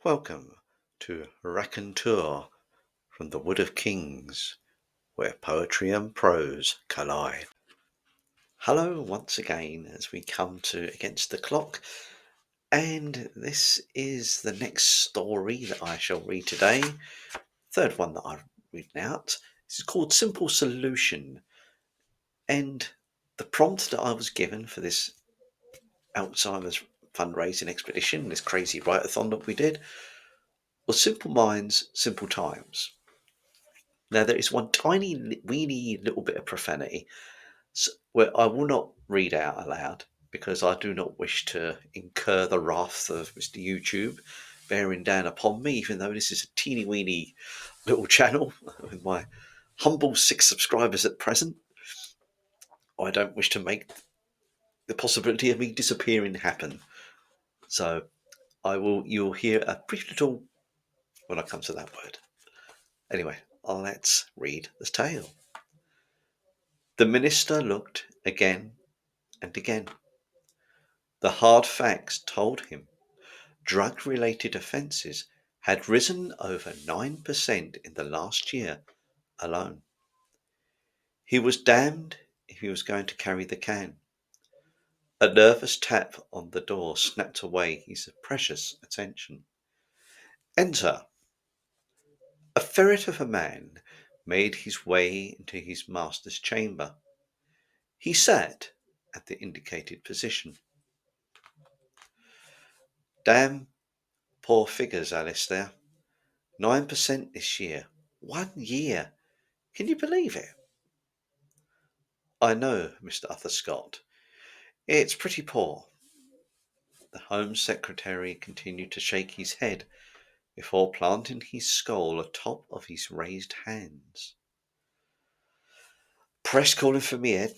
Welcome to Raconteur from the Wood of Kings, where poetry and prose collide. Hello once again as we come to Against the Clock, and this is the next story that I shall read today. Third one that I've written out. This is called Simple Solution, and the prompt that I was given for this Alzheimer's fundraising expedition, this crazy write-a-thon that we did, was Simple Minds, Simple Times. Now, there is one tiny, weeny little bit of profanity where I will not read out aloud because I do not wish to incur the wrath of Mr. YouTube bearing down upon me, even though this is a teeny weeny little channel with my humble 6 subscribers at present. I don't wish to make the possibility of me disappearing happen. So you'll hear a brief little when I come to that word. Anyway, let's read the tale. The minister looked again and again. The hard facts told him drug-related offences had risen over 9% in the last year alone. He was damned if he was going to carry the can. A nervous tap on the door snapped away his precious attention. Enter. A ferret of a man made his way into his master's chamber. He sat at the indicated position. Damn poor figures, Alistair. 9% this year. 1 year. Can you believe it? I know, Mr. Arthur Scott. It's pretty poor. The Home Secretary continued to shake his head before planting his skull atop of his raised hands. Press calling for me, Ed.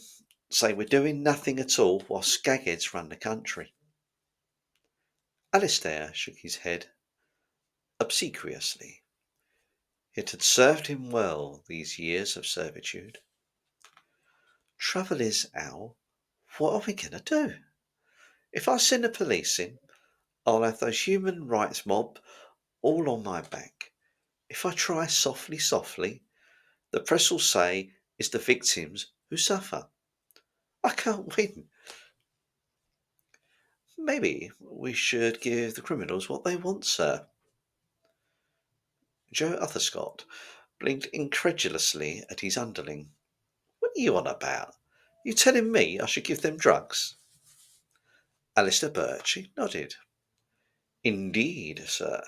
Say we're doing nothing at all while skagheads run the country. Alistair shook his head obsequiously. It had served him well, these years of servitude. Trouble is, Al, what are we going to do? If I send the police in, I'll have those human rights mob all on my back. If I try softly, the press will say it's the victims who suffer. I can't win. Maybe we should give the criminals what they want, sir. Joe Utterscott blinked incredulously at his underling. What are you on about? You telling me I should give them drugs? Alistair Birch nodded. Indeed, sir.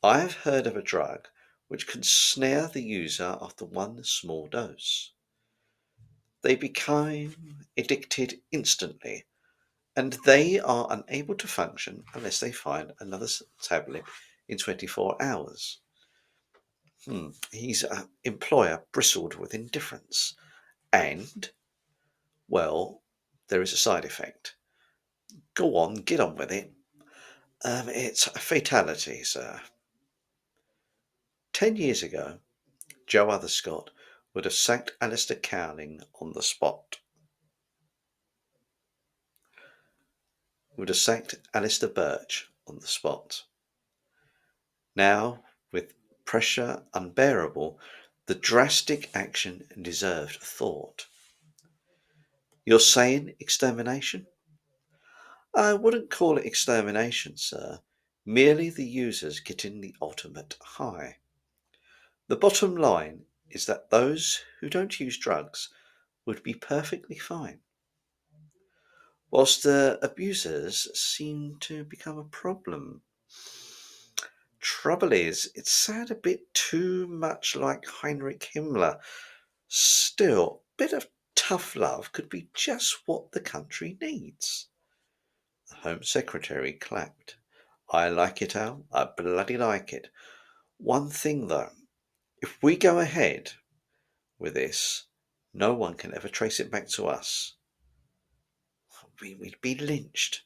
I have heard of a drug which can snare the user after one small dose. They become addicted instantly, and they are unable to function unless they find another tablet in 24 hours. His employer bristled with indifference. And, well, there is a side effect. Go on, get on with it. It's a fatality, sir. 10 years ago, Joe Otterscott would have sacked Alistair Cowling on the spot. Would have sacked Alistair Birch on the spot. Now, with pressure unbearable, the drastic action deserved thought. You're saying extermination? I wouldn't call it extermination, sir. Merely the users getting the ultimate high. The bottom line is that those who don't use drugs would be perfectly fine, whilst the abusers seem to become a problem. Trouble is, it sounds a bit too much like Heinrich Himmler. Still, a bit of tough love could be just what the country needs. The Home Secretary clapped. I like it, Al. I bloody like it. One thing, though. If we go ahead with this, no one can ever trace it back to us. We'd be lynched.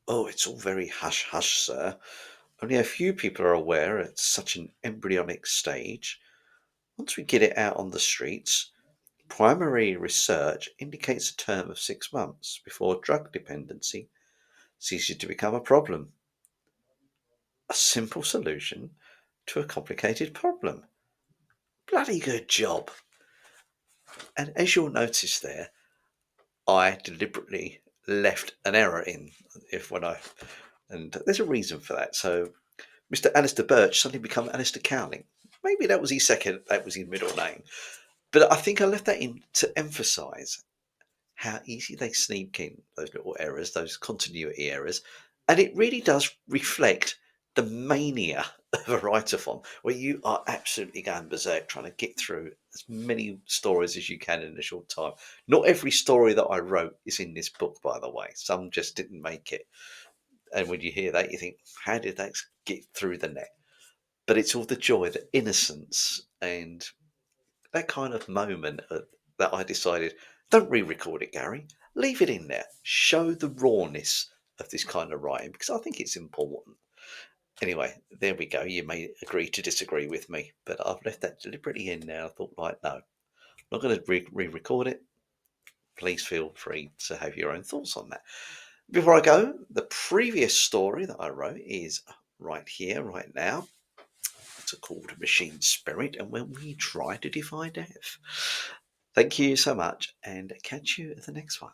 Oh, it's all very hush-hush, sir. Only a few people are aware at such an embryonic stage. Once we get it out on the streets, primary research indicates a term of 6 months before drug dependency ceases to become a problem. A simple solution to a complicated problem. Bloody good job. And as you'll notice there, I deliberately left an error in and there's a reason for that. So Mr. Alistair Birch suddenly become Alistair Cowling. Maybe that was his middle name. But I think I left that in to emphasise how easy they sneak in, those little errors, those continuity errors. And it really does reflect the mania of a writer-thon, where you are absolutely going berserk trying to get through as many stories as you can in a short time. Not every story that I wrote is in this book, by the way. Some just didn't make it. And when you hear that, you think, how did that get through the net? But it's all the joy, the innocence, and that kind of moment that I decided, don't re-record it, Gary. Leave it in there. Show the rawness of this kind of writing because I think it's important. Anyway, there we go. You may agree to disagree with me, but I've left that deliberately in there. I thought, right, no, I'm not going to re-record it. Please feel free to have your own thoughts on that. Before I go, the previous story that I wrote is right here, right now. It's called Machine Spirit, and when we try to defy death. Thank you so much, and catch you at the next one.